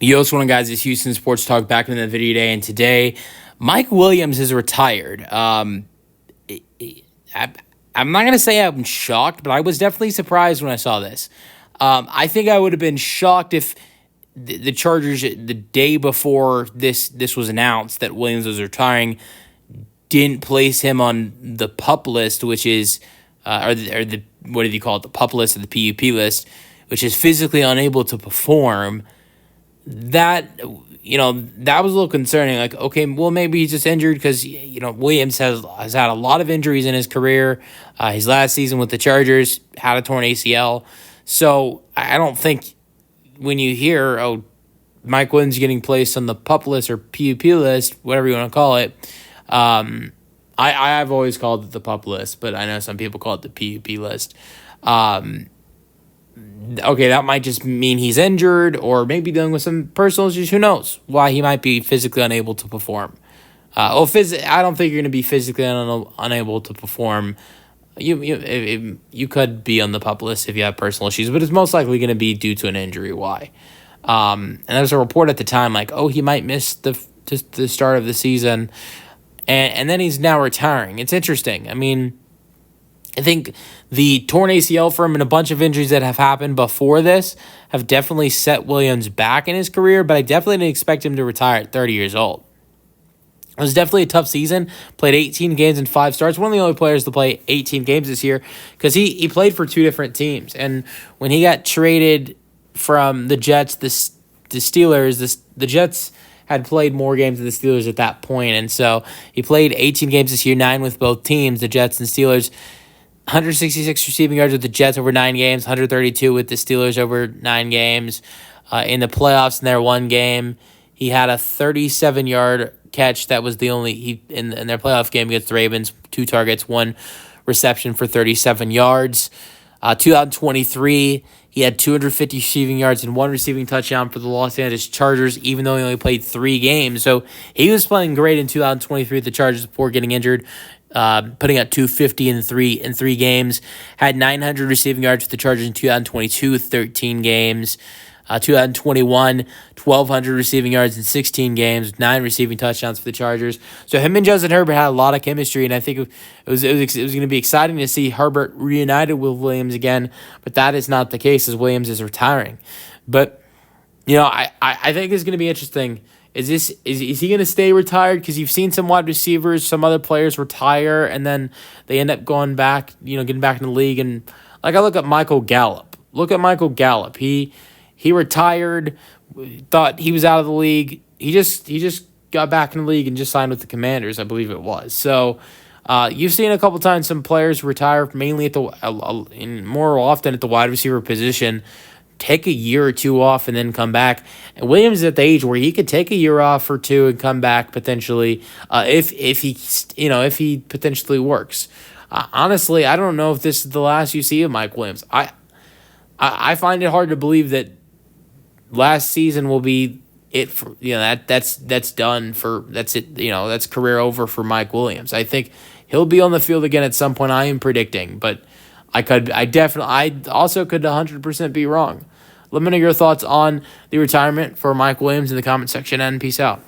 Yo, what's going on, guys? It's Houston Sports Talk back in the video today, and today Mike Williams is retired. I'm not going to say I'm shocked, but I was definitely surprised when I saw this. I think I would have been shocked if the Chargers, the day before this was announced that Williams was retiring, didn't place him on the PUP list, which is, or the what do you call it, the PUP list or the PUP list, which is physically unable to perform. That that was a little concerning. Like, okay, well, maybe he's just injured because Williams has had a lot of injuries in his career. His last season with the Chargers had a torn ACL, so I don't think when you hear Mike Williams getting placed on the PUP list or PUP list, whatever you want to call it, I've always called it the PUP list, but I know some people call it the PUP list. Okay, that might just mean he's injured or maybe dealing with some personal issues. Who knows why he might be physically unable to perform? I don't think you're going to be physically unable to perform. You could be on the PUP list if you have personal issues, but it's most likely going to be due to an injury. Why? And there was a report at the time like, he might miss the start of the season, and then he's now retiring. It's interesting. I mean, I think the torn ACL for him and a bunch of injuries that have happened before this have definitely set Williams back in his career, but I definitely didn't expect him to retire at 30 years old. It was definitely a tough season. Played 18 games in 5 starts. One of the only players to play 18 games this year because he played for 2 different teams. And when he got traded from the Jets, the Steelers, the Jets had played more games than the Steelers at that point. And so he played 18 games this year, 9 with both teams, the Jets and Steelers. 166 receiving yards with the Jets over 9 games, 132 with the Steelers over 9 games. In the playoffs in their one game, he had a 37-yard catch. That was the only in their playoff game against the Ravens. 2 targets, 1 reception for 37 yards. 2023, he had 250 receiving yards and 1 receiving touchdown for the Los Angeles Chargers, even though he only played 3 games. So he was playing great in 2023 with the Chargers before getting injured. Putting up 250 in three games. Had 900 receiving yards with the Chargers in 2022, 13 games. 2021, 1,200 receiving yards in 16 games, 9 receiving touchdowns for the Chargers. So him and Justin Herbert had a lot of chemistry, and I think it was going to be exciting to see Herbert reunited with Williams again, but that is not the case as Williams is retiring. But, I think it's going to be interesting. Is he going to stay retired? Because you've seen some wide receivers, some other players retire, and then they end up going back, getting back in the league. And like I look at Michael Gallup. He retired, thought he was out of the league. He just got back in the league and just signed with the Commanders, I believe it was. So you've seen a couple times some players retire, mainly more often at the wide receiver position, take a year or 2 off and then come back. And Williams is at the age where he could take a year off or 2 and come back potentially if he potentially works. Honestly, I don't know if this is the last you see of Mike Williams. I find it hard to believe that last season will be it for that's done for that's it. That's career over for Mike Williams. I think he'll be on the field again at some point. I am predicting, but I also could 100% be wrong. Let me know your thoughts on the retirement for Mike Williams in the comment section, and peace out.